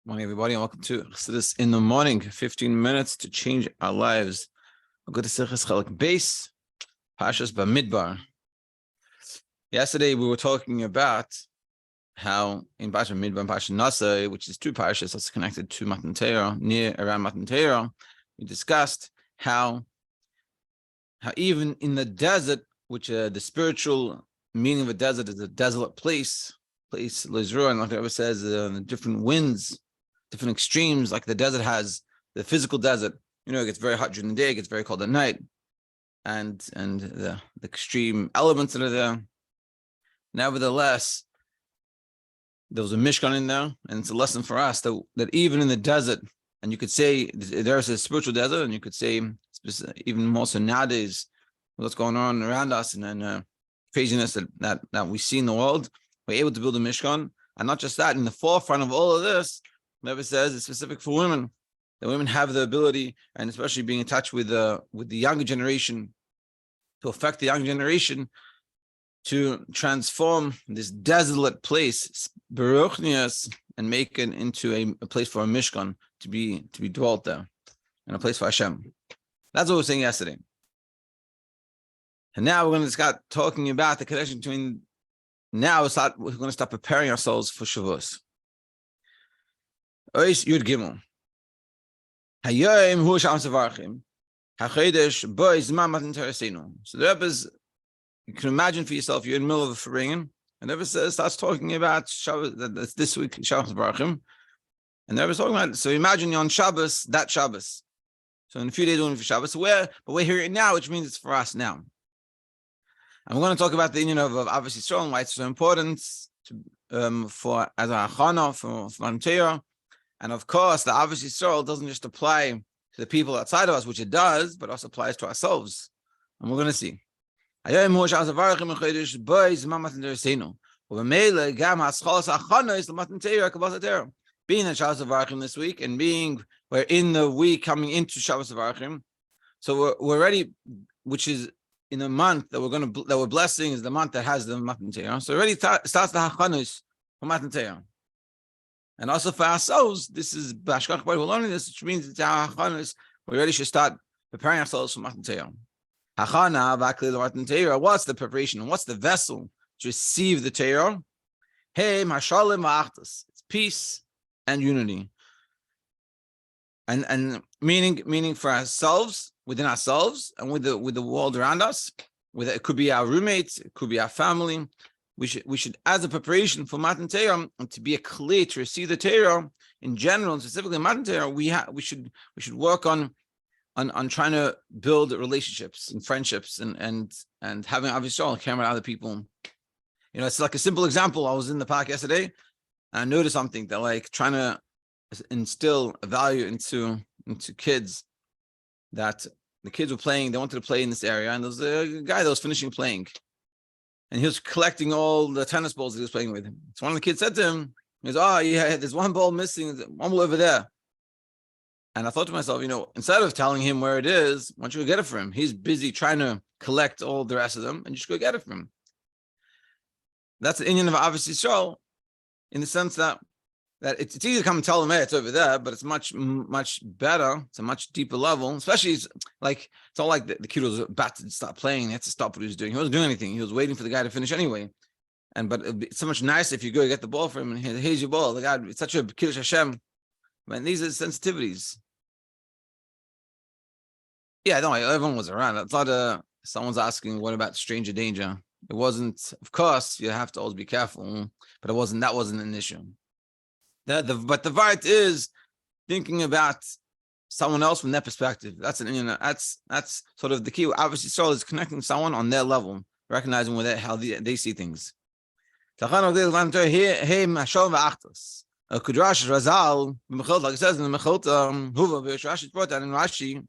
Morning, everybody, and welcome to Chassidus in the Morning. 15 minutes to change our lives. Good to see Chelek Beis, Pashas Bamidbar. Yesterday, we were talking about how in Pashas Bamidbar and Pashas Nasa, which is two Pashas that's connected to Matan Torah, near around Matan Torah, we discussed how even in the desert, which the spiritual meaning of a desert is a desolate place Lizru, and like it ever says, the different winds, different extremes, like the desert has the physical desert, it gets very hot during the day, it gets very cold at night, and the extreme elements that are there. Nevertheless, there was a Mishkan in there, and it's a lesson for us that even in the desert, and you could say there's a spiritual desert, and you could say even more so nowadays, what's going on around us, and then craziness that we see in the world, we're able to build a Mishkan. And not just that, in the forefront of all of this, Never says it's specific for women. The women have the ability, and especially being in touch with the younger generation, to affect the younger generation, to transform this desolate place, Baruchnias, and make it into a place for a Mishkan to be dwelt there, and a place for Hashem. That's what we were saying yesterday. And now we're going to start talking about the connection between. Now we're going to start preparing ourselves for Shavuos. Ois Yud Gimel. Hayom hu Sham Savarchim. Hachodesh bo zman matan Torah. So the Rebbe is, you can imagine for yourself, you're in the middle of a Farbrengen, and the Rebbe starts talking about Shabbos, that's this week, Shabbos Baruchim. And the Rebbe is talking about, so imagine you're on Shabbos, that Shabbos. So in a few days, we're going for Shabbos. But we're here now, which means it's for us now. And we're going to talk about the union of obviously Yisrael and why it's so important for as a Chana for Matan Torah. And of course, the obviously Yisrael doesn't just apply to the people outside of us, which it does, but also applies to ourselves. And we're going to see. Being that Shabbos Varachim this week, and we're in the week coming into Shabbos Varachim, so we're ready, which is in a month that we're blessing, is the month that has the Matan Torah. So already starts the Hachanus for Matan Torah. And also for ourselves, this is Bashkach, we're learning this, which means it's our Hachanus. We already should start preparing ourselves for Matan Torah. Hachana v'aklil Matan Torah. What's the preparation? What's the vessel to receive the Torah? Hey, mashalim v'achtas. It's peace and unity. And meaning for ourselves, within ourselves, and with the world around us. It could be our roommates, it could be our family. We should, as a preparation for Matan Torah, and to be a kli to receive the Torah in general, and specifically Matan Torah, we should work on trying to build relationships and friendships and having obviously care about other people. It's like a simple example. I was in the park yesterday, and I noticed something that, like, trying to instill a value into kids, that the kids were playing, they wanted to play in this area, and there was a guy that was finishing playing, and he was collecting all the tennis balls that he was playing with. So one of the kids said to him, he goes, "Oh, yeah, there's one ball missing, one ball over there." And I thought to myself, instead of telling him where it is, why don't you go get it for him? He's busy trying to collect all the rest of them, and you should go get it for him. That's the Indian of Avos Yisrael, in the sense that it's easy to come and tell them, hey, it's over there, but it's much, much better. It's a much deeper level, especially it's all like the kid was about to stop playing. He had to stop what he was doing. He wasn't doing anything. He was waiting for the guy to finish anyway. But it's so much nicer if you go get the ball for him, and here's your ball. The guy, it's such a Kiddush Hashem. Man, these are sensitivities. Yeah, no, everyone was around. I thought someone's asking, what about stranger danger? It wasn't, of course, you have to always be careful, but that wasn't an issue. But the vart is thinking about someone else from their perspective. That's that's sort of the key. Obviously, Yisrael is connecting someone on their level, recognizing how they see things. Kudrash Razal, like it says in the Mechilta, Huva Rashi brought that in Rashi.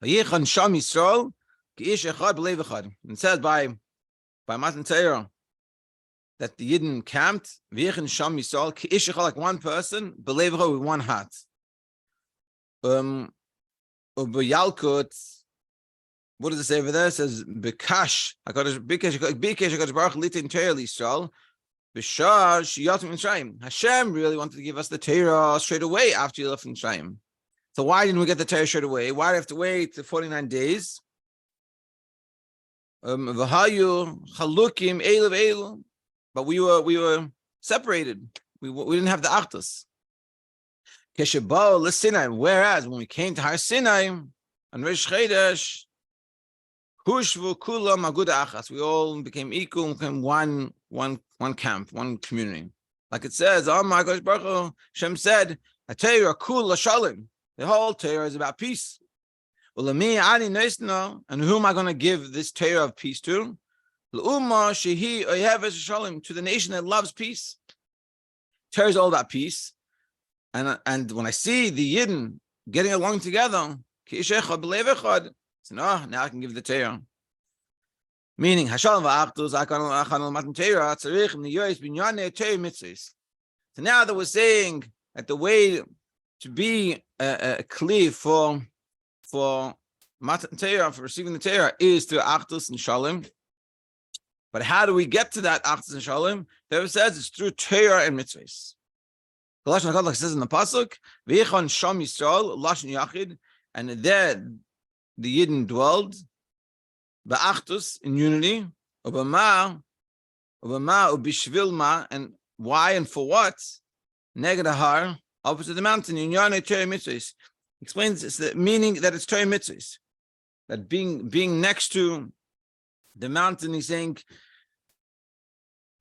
Vayichan Sham Yisrael, Ki'ish Echad B'Leiv Echad. It says by Matan Torah that the Yidden camped, Vayichan Sham Yisrael, Ki'ish Echad, like one person, B'Leiv Echad, with one heart. Ubiyalkut, what does it say over there? It says Bikash, Bikash Baruch Litin Torah Yisrael. Hashem really wanted to give us the Torah straight away after you left Mitzrayim. So why didn't we get the Torah straight away? Why did we have to wait 49 days? But we were separated. We didn't have the Achdus. Whereas when we came to Har Sinai on Rosh Chodesh, we all became equal, became one camp, one community. Like it says, oh my gosh, Baruch Hu, Hashem said, the whole Torah is about peace. And who am I going to give this Torah of peace to? To the nation that loves peace. Torah is all about peace. And when I see the Yidden getting along together, so now I can give the Torah. Meaning, so now that we're saying that the way to be a kli for Matan Torah, for receiving the Torah, is through Achdus and Shalom. But how do we get to that Achdus and Shalom? The Rebbe says it's through Torah and mitzvahs. Like it says in the pasuk, "V'yichon Sham Yisrael Lashon Yachid," and there the Yidden dwelled, ba'achdus, in unity, ubama ubishvil ma, and why and for what? Neged har, opposite the mountain. In Yonei Torah mitzvahs, explains it's the meaning that it's Torah mitzvahs, that being next to the mountain. He's saying.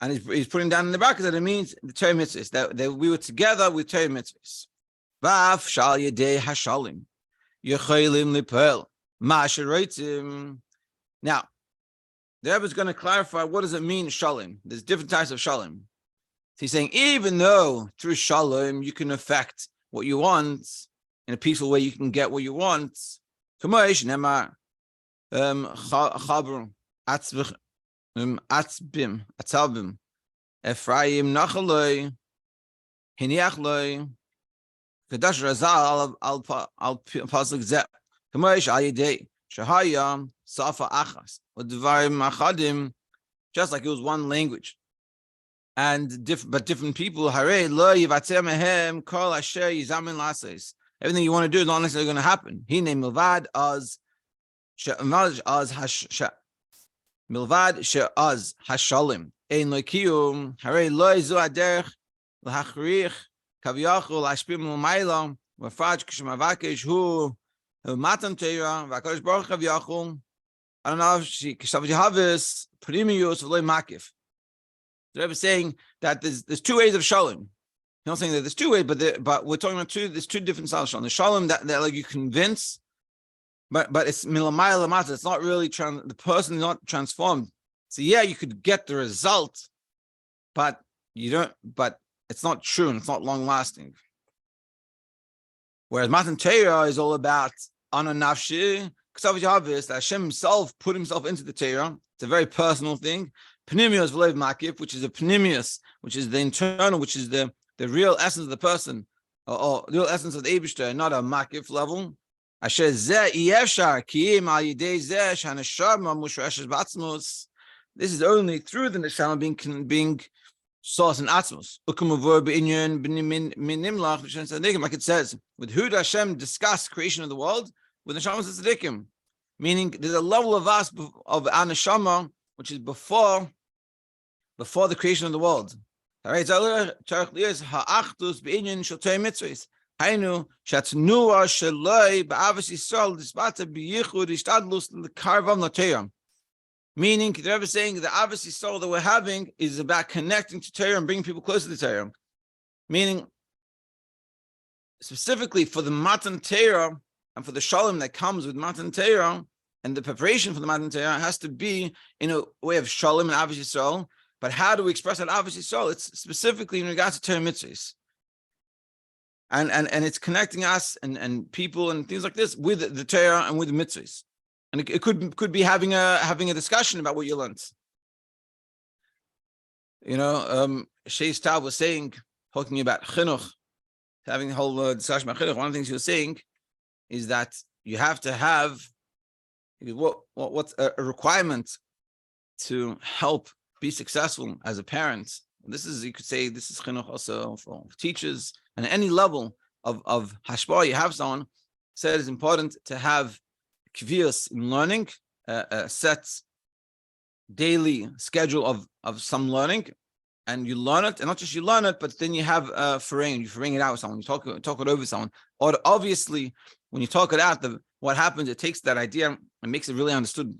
And he's putting down in the bracket that it means the Torah mitzvahs, that we were together with Torah mitzvahs. Vav shal yedei hashalim yecholim lipel ma'asheroitzim. Now, the Rebbe is going to clarify what does it mean shalom. There's different types of shalom. So he's saying even though through shalom you can affect what you want in a peaceful way, you can get what you want. Kamosh nemar chabur atzvich. Atzbim, Ephraim Nachaloi, Hiniachloi, Kadash Razal al Pasuk Zep, Kamosh Ayidei, Shahayam, Safa Achas, Udvarim Achadim, just like it was one language. And different people, Hare Lo Yivatzeh Mehem, Kol Asher Yizamin Lases. Everything you want to do is not necessarily going to happen. Hine Milvad as Milvad she'az hashalim ein loikiyum harei lo zu aderech lahachrich kaviyachol lashpim l'maylam v'faj k'shemavakesh hu matan Torah v'akadosh baruch kaviyachol I don't know if she k'shav jehavis primius v'loy makif. The Rebbe is saying that there's two ways of shalom. He's not saying that there's two ways, but we're talking about there's two different styles of shalom. The shalom that like you convince. But it's milamaya lamata. It's not really the person is not transformed. So yeah, you could get the result, but you don't. But it's not true and it's not long lasting. Whereas Matan Torah is all about ana nafshi. That Hashem Himself put Himself into the Torah. It's a very personal thing. Pnimius v'leiv makif, which is a pnimius, which is the internal, which is the real essence of the person, or the real essence of the Eibishter, not a makif level. This is only through the neshama being source in atzmos. Like it says, with who does Hashem discuss creation of the world? With neshamas tzaddikim, meaning there's a level of us of our neshama which is before the creation of the world. Hainu shatnua sheloi ba'avos Yisrael dispata biyichud ishtadlus l'karvam l'Torah. Meaning, the Rebbe is saying the avos Yisrael that we're having is about connecting to Torah and bringing people closer to Torah. Meaning, specifically for the Matan Torah and for the Shalom that comes with Matan Torah and the preparation for the Matan Torah has to be in a way of Shalom and avos Yisrael. But how do we express that avos Yisrael? It's specifically in regards to Torah mitzvahs. And it's connecting us and people and things like this with the Torah and with the mitzvahs, and it could be having a discussion about what you learned. Shei Stav was talking about chinuch, having a whole discussion about chinuch. One of the things he was saying is that you have to have what's a requirement to help be successful as a parent This is, you could say, this is chinuch also for teachers, and at any level of hashpah you have someone. Said it's important to have kvius in learning, a set daily schedule of some learning, and you learn it, and not just you learn it, but then you have you it out with someone, you talk it over with someone. Or obviously, when you talk it out, what happens, it takes that idea and makes it really understood.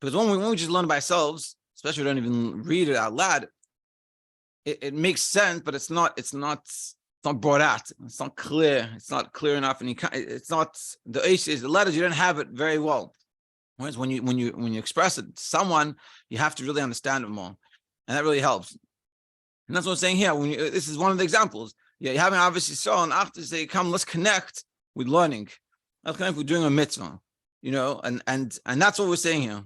Because when we just learn it by ourselves, especially we don't even read it out loud, it makes sense, but it's not brought out. It's not clear. It's not clear enough, and it's not the letters. You don't have it very well. Whereas when you express it to someone, you have to really understand it more, and that really helps. And that's what I'm saying here. This is one of the examples. Yeah, you haven't obviously saw, and after say, come, let's connect with learning. Let's connect with doing a mitzvah, and that's what we're saying here.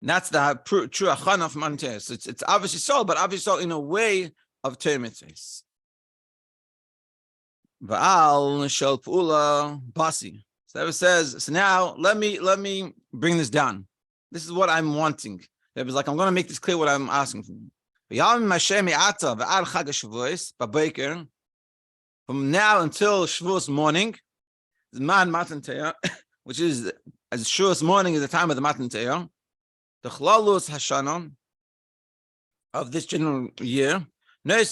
And that's the true achana of Matan Torah. So it's obviously so, but obviously so in a way of Torah mitzvahs. Va'al shel pu'ula basi. So that says, so now let me bring this down. This is what I'm wanting. It was like, I'm going to make this clear what I'm asking for. From now until Shavuos morning, the Matan Torah, which is as Shavuos morning is the time of the Matan Torah, the Chlalus Hashanah of this general year. Besides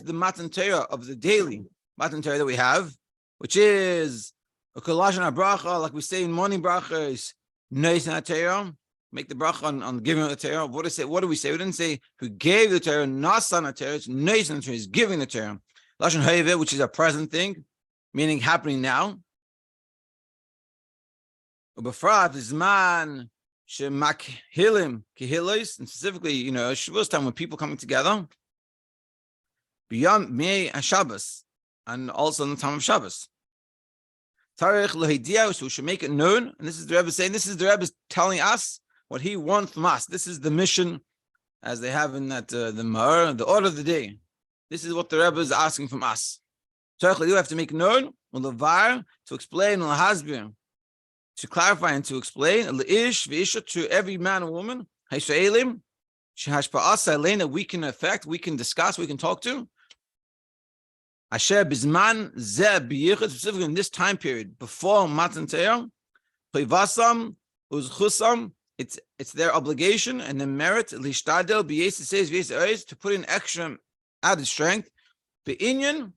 the Matan Torah of the daily Matan Torah that we have, which is a kolashon bracha, like we say in morning bracha, is Neis Torah. Make the bracha on giving the Torah. What do we say? We didn't say who gave the Torah, Nasan Torah. It's Neis Torah, is giving the Torah. Lashon Hayve, which is a present thing, meaning happening now. Ubefrat is man shemakhilim kihilos, and specifically, Shavuos time when people coming together. Beyond May Shabbos, and also in the time of Shabbos. Tarich Lohidia, so we should make it known. And this is the Rebbe saying, this is the Rebbe telling us what he wants from us. This is the mission, as they have in that the Ma'or, the order of the day. This is what the Rebbe is asking from us. Tarich you have to make known, to explain, to clarify and to explain, to every man and woman, that we can affect, we can discuss, we can talk to. Asher bizman zeh b'yichud, specifically in this time period before Matan Torah, Chivasam uzchusam, it's their obligation and the merit lishtadel b'yes says to put in extra added strength. Be'inyan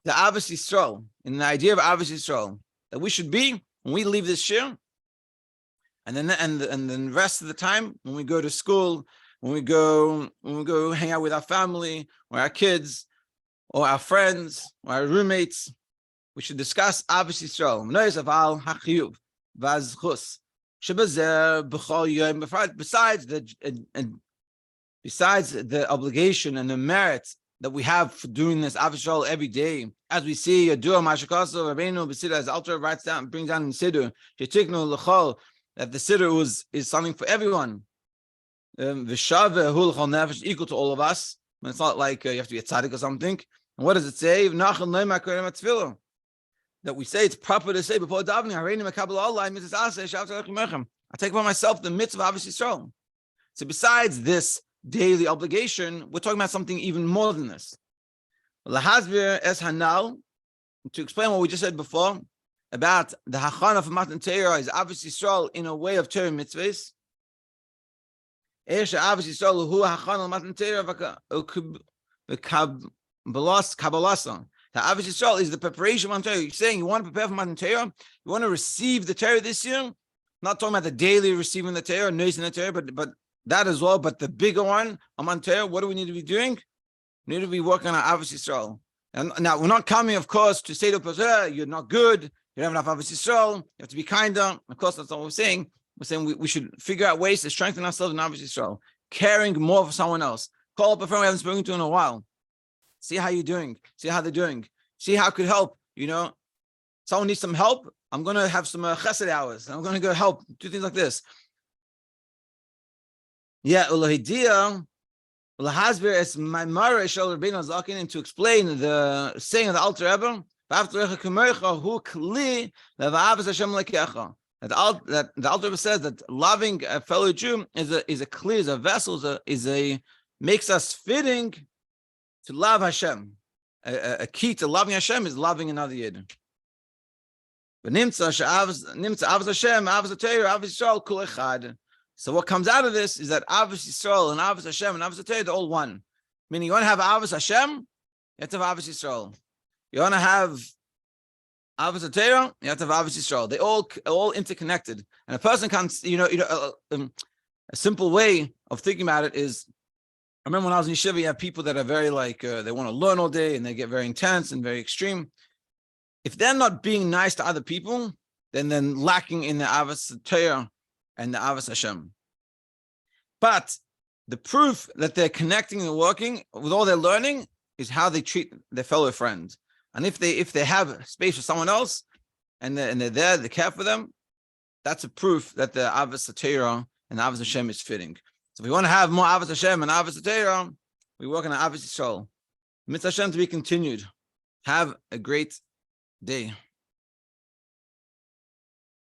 the Avos Yisrael, in the idea of Avos Yisrael, that we should be when we leave this year, and then the rest of the time when we go to school, when we go hang out with our family or our kids, or our friends, or our roommates, we should discuss Avos Yisrael. Besides the obligation and the merit that we have for doing this Avos Yisrael every day, as we see Yadua Mashakaso Rabbeinu B'Siddur, as Alter writes down, brings down in Siddur, that the Siddur is something for everyone. Equal to all of us. It's not like you have to be a tzaddik or something. And what does it say? That we say it's proper to say before davening, I take upon myself the mitzvah of Avos Yisrael. So besides this daily obligation, we're talking about something even more than this. To explain what we just said before about the hachana of Matan Torah is Avos Yisrael in a way of Torah mitzvahs. Kabbalasa. The Avos Yisrael is the preparation of Matan Torah. You're saying you want to prepare for Matan Torah, you want to receive the Torah this year. Not talking about the daily receiving the Torah, nursing the Torah, but that as well. But the bigger one, Matan Torah, what do we need to be doing? We need to be working on Avos Yisrael. And now we're not coming, of course, to say to a person, you're not good, you don't have enough Avos Yisrael, you have to be kinder. Of course, that's not what we're saying. We're saying we should figure out ways to strengthen ourselves in Avos Yisrael, caring more for someone else. Call up a friend we haven't spoken to in a while. See how you're doing. See how they're doing. See how it could help. Someone needs some help. I'm going to have some chesed hours. I'm going to go help. Do things like this. Yeah, Ulahidiyah, Ulahazbir es Maimara Shal Rabbeinu Zakin, to explain the saying of the Alter Rebbe, That the Alter Rebbe says that loving a fellow Jew is a clear, is a vessel, makes us fitting to love Hashem. A key to loving Hashem is loving another Yid. But so what comes out of this is that Avos Yisrael and Avos Hashem and Avos Torah, they're all one. Meaning you want to have Avos Hashem, you have to have Avos Yisrael. You want to have Avos Torah, you have to have Avos Yisrael. They all interconnected. And a person can't, a simple way of thinking about it is, I remember when I was in Yeshiva, you have people that are very they want to learn all day and they get very intense and very extreme. If they're not being nice to other people, then they're lacking in the Avos Torah and the Avos Hashem. But the proof that they're connecting and working with all their learning is how they treat their fellow friends. And if they have space for someone else and they're there, they care for them, that's a proof that the Avos Torah and the Avos Hashem is fitting. So if we want to have more Avos Hashem and Avos Torah, we work on Avos Yisrael. Mitzvah Hashem to be continued. Have a great day.